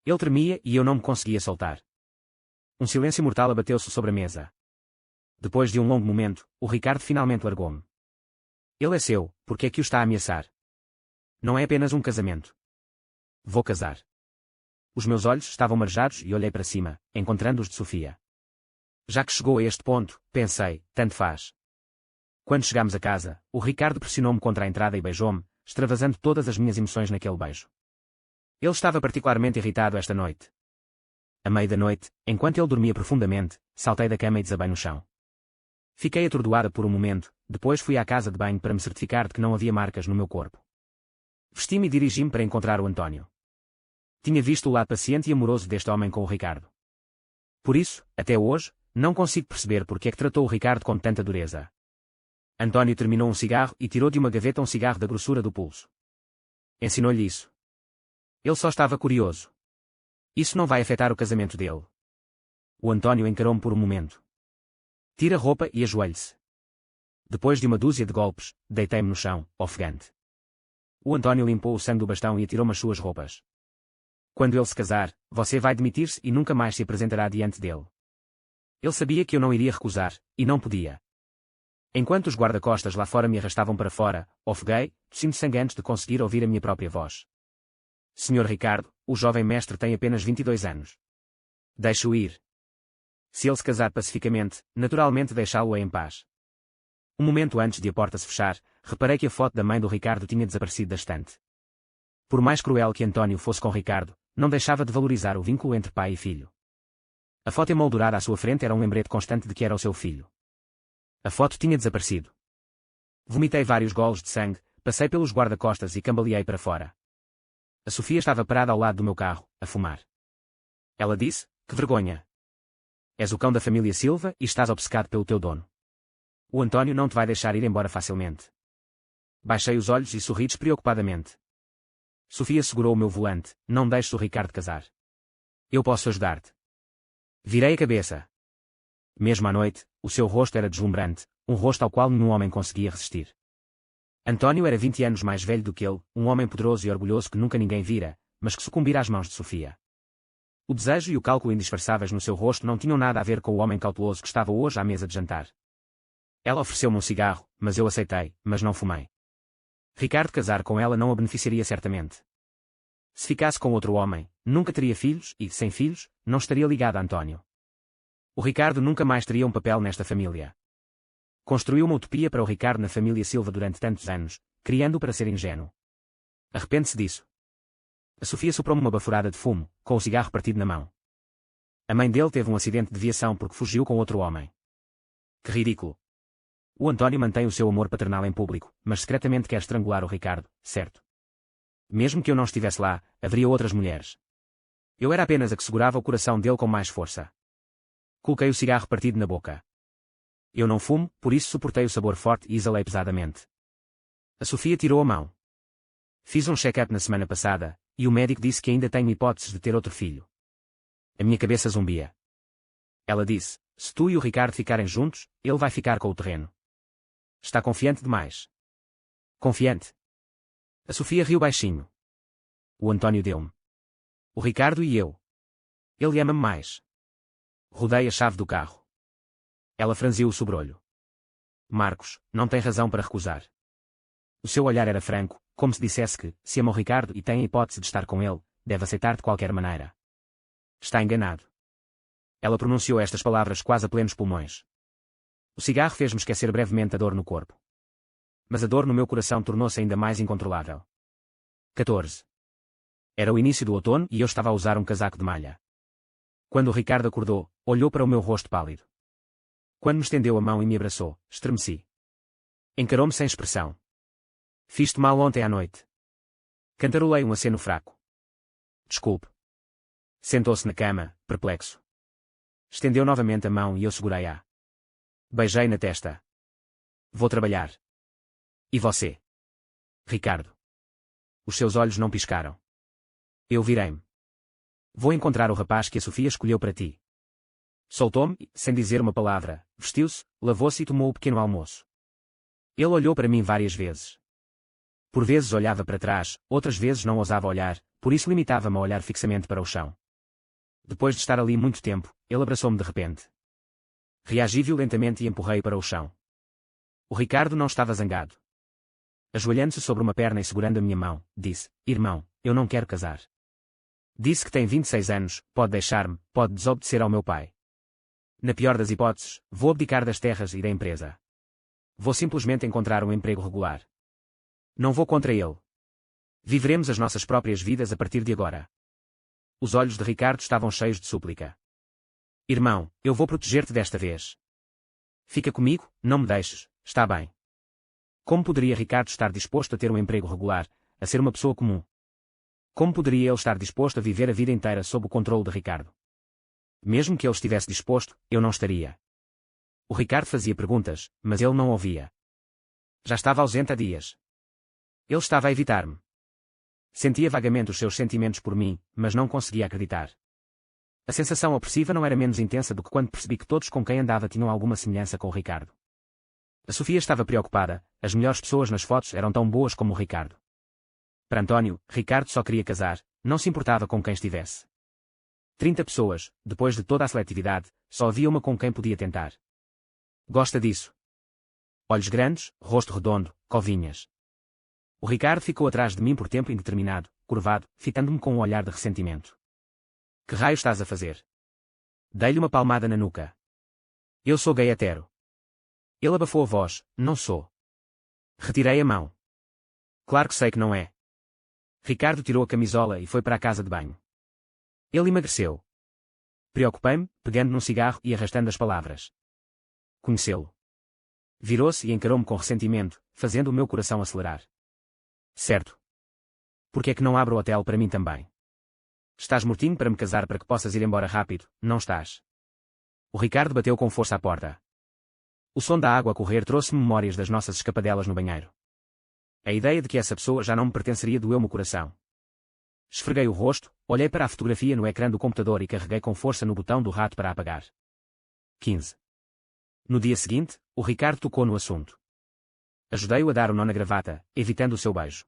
Ele tremia e eu não me conseguia soltar. Um silêncio mortal abateu-se sobre a mesa. Depois de um longo momento, o Ricardo finalmente largou-me. Ele é seu, porque é que o está a ameaçar? Não é apenas um casamento. Vou casar. Os meus olhos estavam marejados e olhei para cima, encontrando os de Sofia. Já que chegou a este ponto, pensei, tanto faz. Quando chegámos a casa, o Ricardo pressionou-me contra a entrada e beijou-me, extravasando todas as minhas emoções naquele beijo. Ele estava particularmente irritado esta noite. À meia da noite, enquanto ele dormia profundamente, saltei da cama e desabei no chão. Fiquei atordoada por um momento, depois fui à casa de banho para me certificar de que não havia marcas no meu corpo. Vesti-me e dirigi-me para encontrar o António. Tinha visto o lado paciente e amoroso deste homem com o Ricardo. Por isso, até hoje, não consigo perceber porque é que tratou o Ricardo com tanta dureza. António terminou um cigarro e tirou de uma gaveta um cigarro da grossura do pulso. Ensinou-lhe isso. Ele só estava curioso. Isso não vai afetar o casamento dele. O António encarou-me por um momento. Tira a roupa e ajoelhe-se. Depois de uma dúzia de golpes, deitei-me no chão, ofegante. O António limpou o sangue do bastão e atirou-me as suas roupas. Quando ele se casar, você vai demitir-se e nunca mais se apresentará diante dele. Ele sabia que eu não iria recusar, e não podia. Enquanto os guarda-costas lá fora me arrastavam para fora, ofeguei, tossindo sangue antes de conseguir ouvir a minha própria voz. Senhor Ricardo, o jovem mestre tem apenas 22 anos. Deixe-o ir. Se ele se casar pacificamente, naturalmente deixá-lo em paz. Um momento antes de a porta se fechar, reparei que a foto da mãe do Ricardo tinha desaparecido da estante. Por mais cruel que António fosse com Ricardo, não deixava de valorizar o vínculo entre pai e filho. A foto emoldurada à sua frente era um lembrete constante de que era o seu filho. A foto tinha desaparecido. Vomitei vários golos de sangue, passei pelos guarda-costas e cambaleei para fora. A Sofia estava parada ao lado do meu carro, a fumar. Ela disse, que vergonha. És o cão da família Silva e estás obcecado pelo teu dono. O António não te vai deixar ir embora facilmente. Baixei os olhos e sorri despreocupadamente. Sofia segurou o meu volante, não deixes o Ricardo casar. Eu posso ajudar-te. Virei a cabeça. Mesmo à noite, o seu rosto era deslumbrante, um rosto ao qual nenhum homem conseguia resistir. António era 20 anos mais velho do que ele, um homem poderoso e orgulhoso que nunca ninguém vira, mas que sucumbira às mãos de Sofia. O desejo e o cálculo indisfarçáveis no seu rosto não tinham nada a ver com o homem cauteloso que estava hoje à mesa de jantar. Ela ofereceu-me um cigarro, mas eu aceitei, mas não fumei. Ricardo casar com ela não a beneficiaria certamente. Se ficasse com outro homem, nunca teria filhos e, sem filhos, não estaria ligado a António. O Ricardo nunca mais teria um papel nesta família. Construiu uma utopia para o Ricardo na família Silva durante tantos anos, criando-o para ser ingênuo. Arrepende-se disso. A Sofia soprou-me uma baforada de fumo, com o cigarro partido na mão. A mãe dele teve um acidente de viação porque fugiu com outro homem. Que ridículo. O António mantém o seu amor paternal em público, mas secretamente quer estrangular o Ricardo, certo? Mesmo que eu não estivesse lá, haveria outras mulheres. Eu era apenas a que segurava o coração dele com mais força. Coloquei o cigarro partido na boca. Eu não fumo, por isso suportei o sabor forte e exalei pesadamente. A Sofia tirou a mão. Fiz um check-up na semana passada, e o médico disse que ainda tenho hipóteses de ter outro filho. A minha cabeça zumbia. Ela disse, se tu e o Ricardo ficarem juntos, ele vai ficar com o terreno. Está confiante demais. Confiante. A Sofia riu baixinho. O António deu-me. O Ricardo e eu. Ele ama-me mais. Rodei a chave do carro. Ela franziu o sobrolho. Marcos, não tem razão para recusar. O seu olhar era franco, como se dissesse que, se ama o Ricardo e tem a hipótese de estar com ele, deve aceitar de qualquer maneira. Está enganado. Ela pronunciou estas palavras quase a plenos pulmões. O cigarro fez-me esquecer brevemente a dor no corpo. Mas a dor no meu coração tornou-se ainda mais incontrolável. 14. Era o início do outono e eu estava a usar um casaco de malha. Quando o Ricardo acordou, olhou para o meu rosto pálido. Quando me estendeu a mão e me abraçou, estremeci. Encarou-me sem expressão. Fiz-te mal ontem à noite. Cantarolei um aceno fraco. Desculpe. Sentou-se na cama, perplexo. Estendeu novamente a mão e eu segurei-a. Beijei na testa. Vou trabalhar. E você? Ricardo. Os seus olhos não piscaram. Eu virei-me. Vou encontrar o rapaz que a Sofia escolheu para ti. Soltou-me e, sem dizer uma palavra, vestiu-se, lavou-se e tomou o pequeno almoço. Ele olhou para mim várias vezes. Por vezes olhava para trás, outras vezes não ousava olhar, por isso limitava-me a olhar fixamente para o chão. Depois de estar ali muito tempo, ele abraçou-me de repente. Reagi violentamente e empurrei para o chão. O Ricardo não estava zangado. Ajoelhando-se sobre uma perna e segurando a minha mão, disse: Irmão, eu não quero casar. Disse que tem 26 anos, pode deixar-me, pode desobedecer ao meu pai. Na pior das hipóteses, vou abdicar das terras e da empresa. Vou simplesmente encontrar um emprego regular. Não vou contra ele. Viveremos as nossas próprias vidas a partir de agora. Os olhos de Ricardo estavam cheios de súplica. Irmão, eu vou proteger-te desta vez. Fica comigo, não me deixes, está bem. Como poderia Ricardo estar disposto a ter um emprego regular, a ser uma pessoa comum? Como poderia ele estar disposto a viver a vida inteira sob o controle de Ricardo? Mesmo que ele estivesse disposto, eu não estaria. O Ricardo fazia perguntas, mas ele não ouvia. Já estava ausente há dias. Ele estava a evitar-me. Sentia vagamente os seus sentimentos por mim, mas não conseguia acreditar. A sensação opressiva não era menos intensa do que quando percebi que todos com quem andava tinham alguma semelhança com o Ricardo. A Sofia estava preocupada, as melhores pessoas nas fotos eram tão boas como o Ricardo. Para António, Ricardo só queria casar, não se importava com quem estivesse. 30 pessoas, depois de toda a seletividade, só havia uma com quem podia tentar. Gosta disso? Olhos grandes, rosto redondo, covinhas. O Ricardo ficou atrás de mim por tempo indeterminado, curvado, fitando-me com um olhar de ressentimento. Que raio estás a fazer? Dei-lhe uma palmada na nuca. Eu sou gay hetero. Ele abafou a voz: não sou. Retirei a mão. Claro que sei que não é. Ricardo tirou a camisola e foi para a casa de banho. Ele emagreceu. Preocupei-me, pegando num cigarro e arrastando as palavras. Conhecê-lo. Virou-se e encarou-me com ressentimento, fazendo o meu coração acelerar. Certo. Por que é que não abre o hotel para mim também? Estás mortinho para me casar para que possas ir embora rápido, não estás? O Ricardo bateu com força à porta. O som da água a correr trouxe-me memórias das nossas escapadelas no banheiro. A ideia de que essa pessoa já não me pertenceria doeu-me o coração. Esfreguei o rosto, olhei para a fotografia no ecrã do computador e carreguei com força no botão do rato para apagar. 15. No dia seguinte, o Ricardo tocou no assunto. Ajudei-o a dar o nó na gravata, evitando o seu beijo.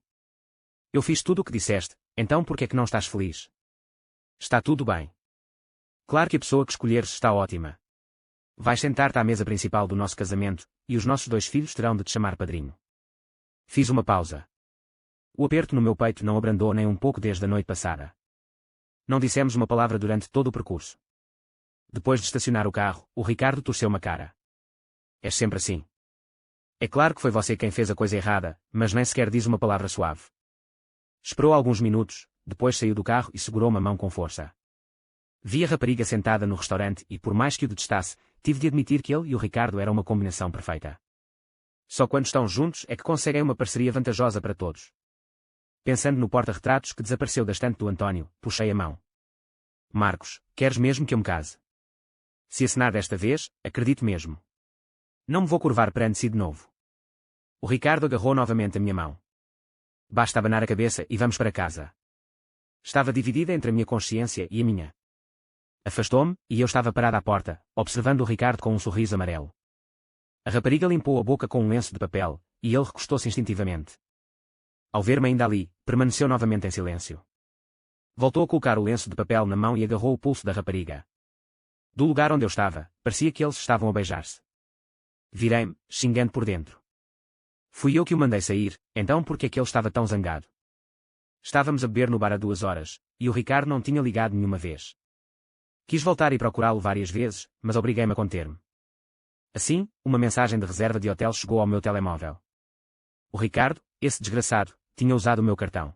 Eu fiz tudo o que disseste, então por que é que não estás feliz? Está tudo bem. Claro que a pessoa que escolheres está ótima. Vais sentar-te à mesa principal do nosso casamento, e os nossos 2 filhos terão de te chamar padrinho. Fiz uma pausa. O aperto no meu peito não abrandou nem um pouco desde a noite passada. Não dissemos uma palavra durante todo o percurso. Depois de estacionar o carro, o Ricardo torceu uma cara. És sempre assim. É claro que foi você quem fez a coisa errada, mas nem sequer diz uma palavra suave. Esperou alguns minutos, depois saiu do carro e segurou-me a mão com força. Vi a rapariga sentada no restaurante e, por mais que o detestasse, tive de admitir que ele e o Ricardo eram uma combinação perfeita. Só quando estão juntos é que conseguem uma parceria vantajosa para todos. Pensando no porta-retratos que desapareceu da estante do António, puxei a mão. Marcos, queres mesmo que eu me case? Se assinar desta vez, acredito mesmo. Não me vou curvar perante si de novo. O Ricardo agarrou novamente a minha mão. Basta abanar a cabeça e vamos para casa. Estava dividida entre a minha consciência e a minha. Afastou-me, e eu estava parada à porta, observando o Ricardo com um sorriso amarelo. A rapariga limpou a boca com um lenço de papel, e ele recostou-se instintivamente. Ao ver-me ainda ali, permaneceu novamente em silêncio. Voltou a colocar o lenço de papel na mão e agarrou o pulso da rapariga. Do lugar onde eu estava, parecia que eles estavam a beijar-se. Virei-me, xingando por dentro. Fui eu que o mandei sair, então por que é que ele estava tão zangado? Estávamos a beber no bar há 2 horas, e o Ricardo não tinha ligado nenhuma vez. Quis voltar e procurá-lo várias vezes, mas obriguei-me a conter-me. Assim, uma mensagem de reserva de hotel chegou ao meu telemóvel. O Ricardo, esse desgraçado, tinha usado o meu cartão.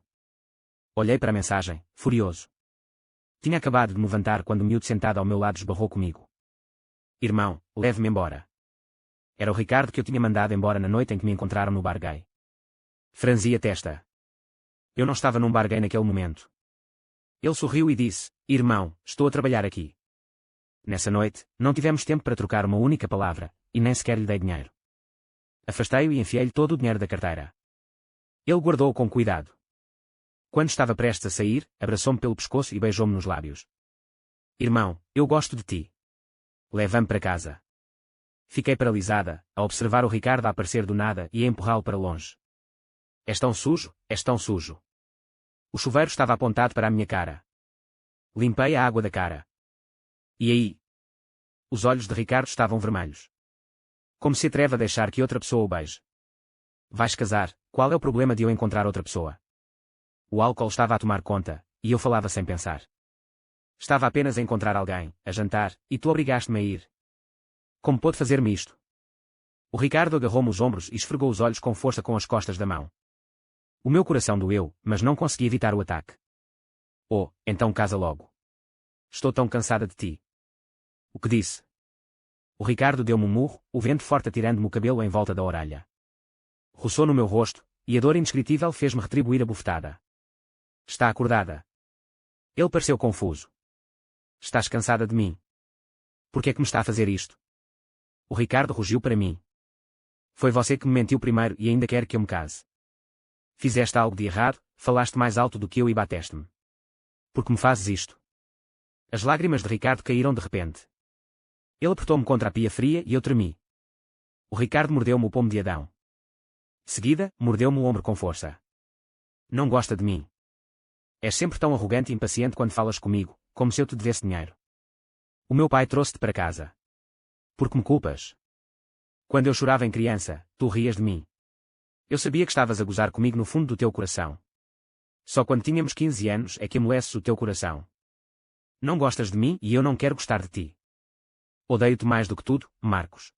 Olhei para a mensagem, furioso. Tinha acabado de me levantar quando o miúdo sentado ao meu lado esbarrou comigo. Irmão, leve-me embora. Era o Ricardo que eu tinha mandado embora na noite em que me encontraram no bar gay. Franzi a testa. Eu não estava num bar gay naquele momento. Ele sorriu e disse, irmão, estou a trabalhar aqui. Nessa noite, não tivemos tempo para trocar uma única palavra, e nem sequer lhe dei dinheiro. Afastei-o e enfiei-lhe todo o dinheiro da carteira. Ele guardou-o com cuidado. Quando estava prestes a sair, abraçou-me pelo pescoço e beijou-me nos lábios. Irmão, eu gosto de ti. Leva-me para casa. Fiquei paralisada, a observar o Ricardo a aparecer do nada e a empurrá-lo para longe. És tão sujo, és tão sujo. O chuveiro estava apontado para a minha cara. Limpei a água da cara. E aí? Os olhos de Ricardo estavam vermelhos. Como se atreve a deixar que outra pessoa o beije? Vais casar, qual é o problema de eu encontrar outra pessoa? O álcool estava a tomar conta, e eu falava sem pensar. Estava apenas a encontrar alguém, a jantar, e tu obrigaste-me a ir. Como pôde fazer-me isto? O Ricardo agarrou-me os ombros e esfregou os olhos com força com as costas da mão. O meu coração doeu, mas não consegui evitar o ataque. Oh, então casa logo. Estou tão cansada de ti. O que disse? O Ricardo deu-me um murro, o vento forte atirando-me o cabelo em volta da orelha. Roçou no meu rosto, e a dor indescritível fez-me retribuir a bofetada. Está acordada? Ele pareceu confuso. Estás cansada de mim? Por que é que me está a fazer isto? O Ricardo rugiu para mim. Foi você que me mentiu primeiro e ainda quer que eu me case. Fizeste algo de errado, falaste mais alto do que eu e bateste-me. Por que me fazes isto? As lágrimas de Ricardo caíram de repente. Ele apertou-me contra a pia fria e eu tremi. O Ricardo mordeu-me o pomo de Adão. De seguida, mordeu-me o ombro com força. Não gosta de mim. És sempre tão arrogante e impaciente quando falas comigo, como se eu te devesse dinheiro. O meu pai trouxe-te para casa. Por que me culpas? Quando eu chorava em criança, tu rias de mim. Eu sabia que estavas a gozar comigo no fundo do teu coração. Só quando tínhamos 15 anos é que amoleces o teu coração. Não gostas de mim e eu não quero gostar de ti. Odeio-te mais do que tudo, Marcos.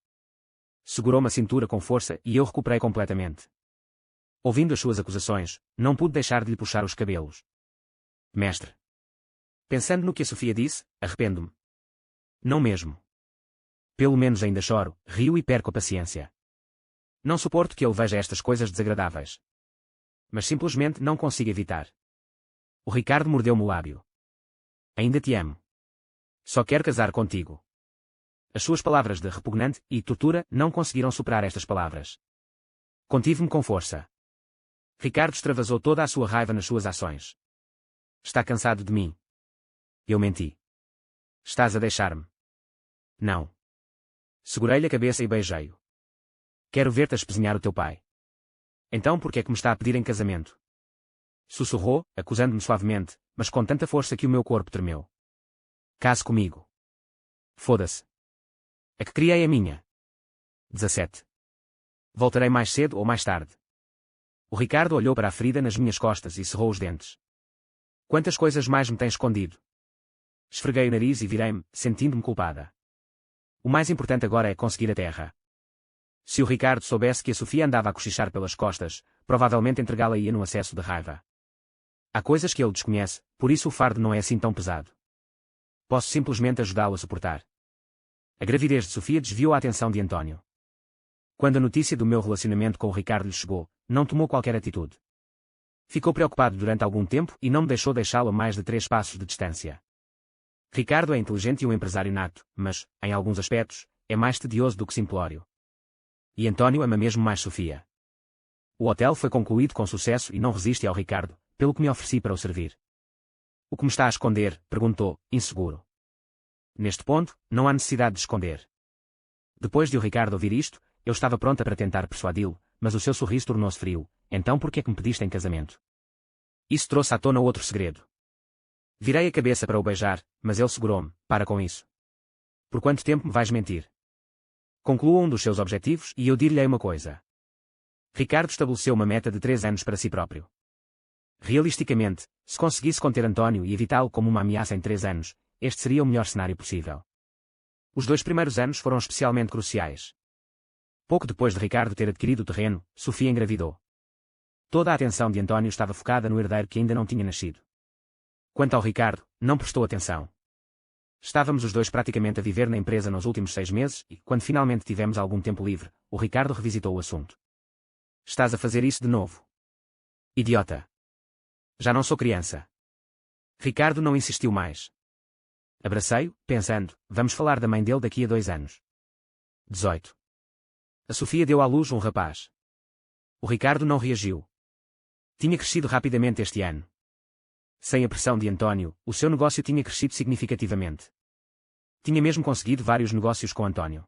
Segurou-me a cintura com força e eu recuperei completamente. Ouvindo as suas acusações, não pude deixar de lhe puxar os cabelos. Mestre. Pensando no que a Sofia disse, arrependo-me. Não mesmo. Pelo menos ainda choro, rio e perco a paciência. Não suporto que ele veja estas coisas desagradáveis. Mas simplesmente não consigo evitar. O Ricardo mordeu-me o lábio. Ainda te amo. Só quero casar contigo. As suas palavras de repugnante e tortura não conseguiram superar estas palavras. Contive-me com força. Ricardo extravasou toda a sua raiva nas suas ações. Está cansado de mim. Eu menti. Estás a deixar-me. Não. Segurei-lhe a cabeça e beijei-o. Quero ver-te a espezinhar o teu pai. Então por que é que me está a pedir em casamento? Sussurrou, acusando-me suavemente, mas com tanta força que o meu corpo tremeu. Case comigo. Foda-se. A que criei a minha. 17. Voltarei mais cedo ou mais tarde. O Ricardo olhou para a ferida nas minhas costas e cerrou os dentes. Quantas coisas mais me tens escondido? Esfreguei o nariz e virei-me, sentindo-me culpada. O mais importante agora é conseguir a terra. Se o Ricardo soubesse que a Sofia andava a cochichar pelas costas, provavelmente entregá-la-ia num acesso de raiva. Há coisas que ele desconhece, por isso o fardo não é assim tão pesado. Posso simplesmente ajudá-lo a suportar. A gravidez de Sofia desviou a atenção de António. Quando a notícia do meu relacionamento com o Ricardo lhe chegou, não tomou qualquer atitude. Ficou preocupado durante algum tempo e não me deixou deixá-lo a mais de 3 passos de distância. Ricardo é inteligente e um empresário nato, mas, em alguns aspectos, é mais tedioso do que simplório. E António ama mesmo mais Sofia. O hotel foi concluído com sucesso e não resiste ao Ricardo, pelo que me ofereci para o servir. O que me está a esconder? Perguntou, inseguro. Neste ponto, não há necessidade de esconder. Depois de o Ricardo ouvir isto, eu estava pronta para tentar persuadi-lo, mas o seu sorriso tornou-se frio. Então por que é que me pediste em casamento? Isso trouxe à tona outro segredo. Virei a cabeça para o beijar, mas ele segurou-me. Para com isso. Por quanto tempo me vais mentir? Conclua um dos seus objetivos e eu dir-lhe uma coisa. Ricardo estabeleceu uma meta de 3 anos para si próprio. Realisticamente, se conseguisse conter António e evitá-lo como uma ameaça em 3 anos, este seria o melhor cenário possível. Os 2 primeiros anos foram especialmente cruciais. Pouco depois de Ricardo ter adquirido o terreno, Sofia engravidou. Toda a atenção de António estava focada no herdeiro que ainda não tinha nascido. Quanto ao Ricardo, não prestou atenção. Estávamos os dois praticamente a viver na empresa nos últimos 6 meses e, quando finalmente tivemos algum tempo livre, o Ricardo revisitou o assunto. Estás a fazer isso de novo? Idiota! Já não sou criança. Ricardo não insistiu mais. Abracei-o, pensando, vamos falar da mãe dele daqui a 2 anos. 18. A Sofia deu à luz um rapaz. O Ricardo não reagiu. Tinha crescido rapidamente este ano. Sem a pressão de António, o seu negócio tinha crescido significativamente. Tinha mesmo conseguido vários negócios com António.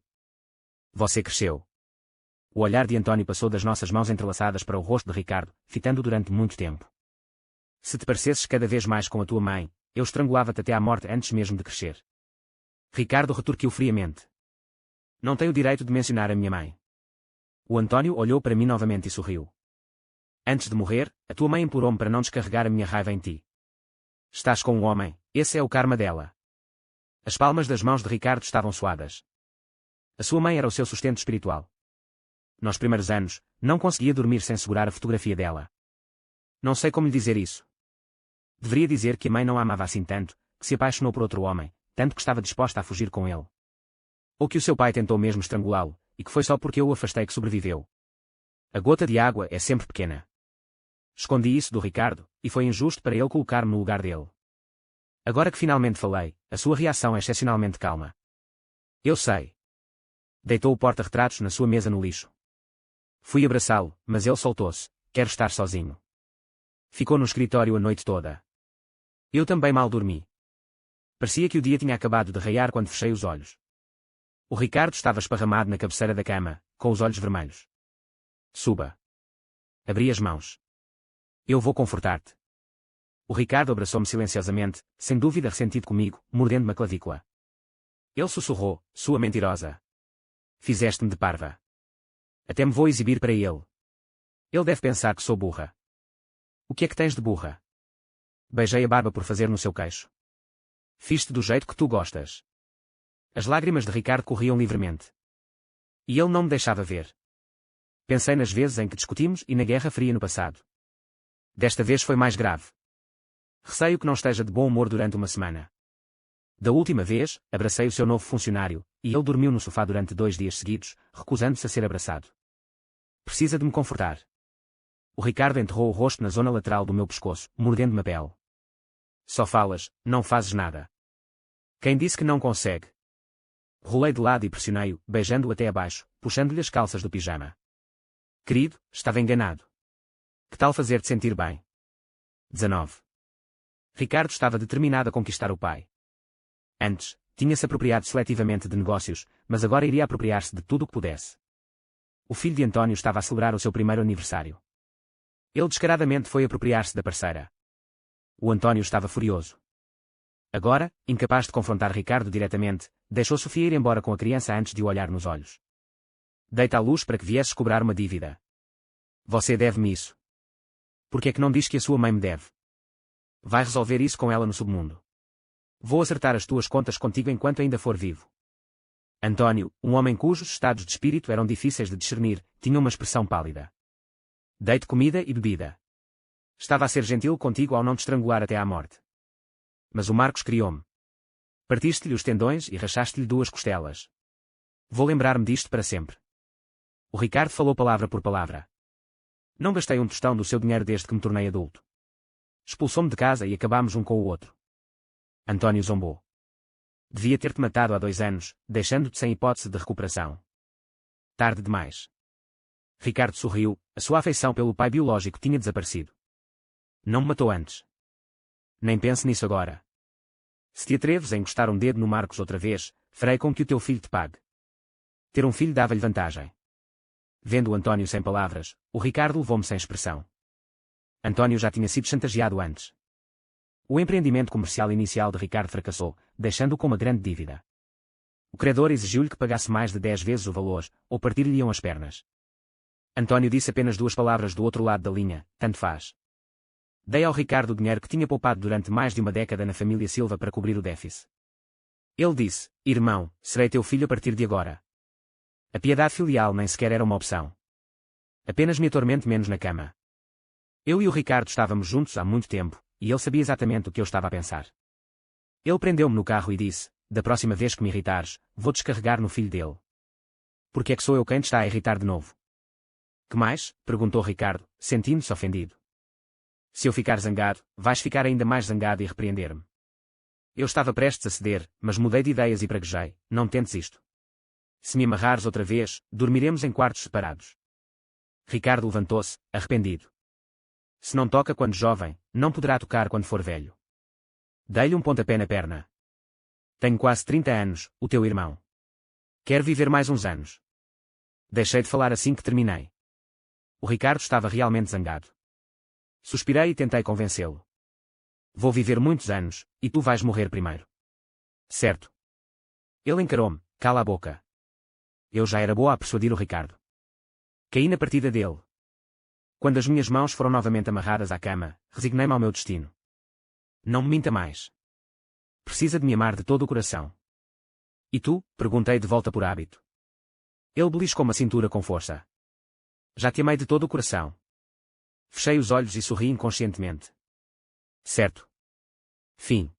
Você cresceu. O olhar de António passou das nossas mãos entrelaçadas para o rosto de Ricardo, fitando durante muito tempo. Se te parecesses cada vez mais com a tua mãe, eu estrangulava-te até à morte antes mesmo de crescer. Ricardo retorquiu friamente. Não tenho o direito de mencionar a minha mãe. O António olhou para mim novamente e sorriu. Antes de morrer, a tua mãe implorou-me para não descarregar a minha raiva em ti. Estás com um homem, esse é o karma dela. As palmas das mãos de Ricardo estavam suadas. A sua mãe era o seu sustento espiritual. Nos primeiros anos, não conseguia dormir sem segurar a fotografia dela. Não sei como lhe dizer isso. Deveria dizer que a mãe não a amava assim tanto, que se apaixonou por outro homem, tanto que estava disposta a fugir com ele. Ou que o seu pai tentou mesmo estrangulá-lo, e que foi só porque eu o afastei que sobreviveu. A gota de água é sempre pequena. Escondi isso do Ricardo, e foi injusto para ele colocar-me no lugar dele. Agora que finalmente falei, a sua reação é excepcionalmente calma. Eu sei. Deitou o porta-retratos na sua mesa no lixo. Fui abraçá-lo, mas ele soltou-se. Quero estar sozinho. Ficou no escritório a noite toda. Eu também mal dormi. Parecia que o dia tinha acabado de raiar quando fechei os olhos. O Ricardo estava esparramado na cabeceira da cama, com os olhos vermelhos. Suba. Abri as mãos. Eu vou confortar-te. O Ricardo abraçou-me silenciosamente, sem dúvida ressentido comigo, mordendo-me a clavícula. Ele sussurrou, sua mentirosa. Fizeste-me de parva. Até me vou exibir para ele. Ele deve pensar que sou burra. O que é que tens de burra? Beijei a barba por fazer no seu queixo. Fiz-te do jeito que tu gostas. As lágrimas de Ricardo corriam livremente. E ele não me deixava ver. Pensei nas vezes em que discutimos e na Guerra Fria no passado. Desta vez foi mais grave. Receio que não esteja de bom humor durante uma semana. Da última vez, abracei o seu novo funcionário, e ele dormiu no sofá durante 2 dias seguidos, recusando-se a ser abraçado. Precisa de me confortar. O Ricardo enterrou o rosto na zona lateral do meu pescoço, mordendo-me a pele. Só falas, não fazes nada. Quem disse que não consegue? Rolei de lado e pressionei-o, beijando-o até abaixo, puxando-lhe as calças do pijama. Querido, estava enganado. Que tal fazer-te sentir bem? 19. Ricardo estava determinado a conquistar o pai. Antes, tinha-se apropriado seletivamente de negócios, mas agora iria apropriar-se de tudo o que pudesse. O filho de António estava a celebrar o seu primeiro aniversário. Ele descaradamente foi apropriar-se da parceira. O António estava furioso. Agora, incapaz de confrontar Ricardo diretamente, deixou Sofia ir embora com a criança antes de o olhar nos olhos. Deita a luz para que viesses cobrar uma dívida. Você deve-me isso. Por que é que não diz que a sua mãe me deve? Vai resolver isso com ela no submundo. Vou acertar as tuas contas contigo enquanto ainda for vivo. António, um homem cujos estados de espírito eram difíceis de discernir, tinha uma expressão pálida. Dei-te comida e bebida. Estava a ser gentil contigo ao não te estrangular até à morte. Mas o Marcos criou-me. Partiste-lhe os tendões e rachaste-lhe 2 costelas. Vou lembrar-me disto para sempre. O Ricardo falou palavra por palavra. Não gastei um tostão do seu dinheiro desde que me tornei adulto. Expulsou-me de casa e acabámos um com o outro. António zombou. Devia ter-te matado há 2 anos, deixando-te sem hipótese de recuperação. Tarde demais. Ricardo sorriu, a sua afeição pelo pai biológico tinha desaparecido. Não me matou antes. Nem pense nisso agora. Se te atreves a encostar um dedo no Marcos outra vez, farei com que o teu filho te pague. Ter um filho dava-lhe vantagem. Vendo o António sem palavras, o Ricardo levou-me sem expressão. António já tinha sido chantageado antes. O empreendimento comercial inicial de Ricardo fracassou, deixando-o com uma grande dívida. O credor exigiu-lhe que pagasse mais de 10 vezes o valor, ou partir-lhe-iam as pernas. António disse apenas 2 palavras do outro lado da linha, tanto faz. Dei ao Ricardo o dinheiro que tinha poupado durante mais de uma década na família Silva para cobrir o déficit. Ele disse, irmão, serei teu filho a partir de agora. A piedade filial nem sequer era uma opção. Apenas me atormente menos na cama. Eu e o Ricardo estávamos juntos há muito tempo, e ele sabia exatamente o que eu estava a pensar. Ele prendeu-me no carro e disse, da próxima vez que me irritares, vou descarregar no filho dele. Porque é que sou eu quem te está a irritar de novo? Que mais? Perguntou Ricardo, sentindo-se ofendido. Se eu ficar zangado, vais ficar ainda mais zangado e repreender-me. Eu estava prestes a ceder, mas mudei de ideias e praguejei, não tentes isto. Se me amarrares outra vez, dormiremos em quartos separados. Ricardo levantou-se, arrependido. Se não toca quando jovem, não poderá tocar quando for velho. Dei-lhe um pontapé na perna. Tenho quase 30 anos, o teu irmão. Quero viver mais uns anos. Deixei de falar assim que terminei. O Ricardo estava realmente zangado. Suspirei e tentei convencê-lo. Vou viver muitos anos, e tu vais morrer primeiro. Certo. Ele encarou-me, cala a boca. Eu já era boa a persuadir o Ricardo. Caí na partida dele. Quando as minhas mãos foram novamente amarradas à cama, resignei-me ao meu destino. Não me minta mais. Precisa de me amar de todo o coração. E tu? Perguntei de volta por hábito. Ele beliscou-me a cintura com força. Já te amei de todo o coração. Fechei os olhos e sorri inconscientemente. Certo. Fim.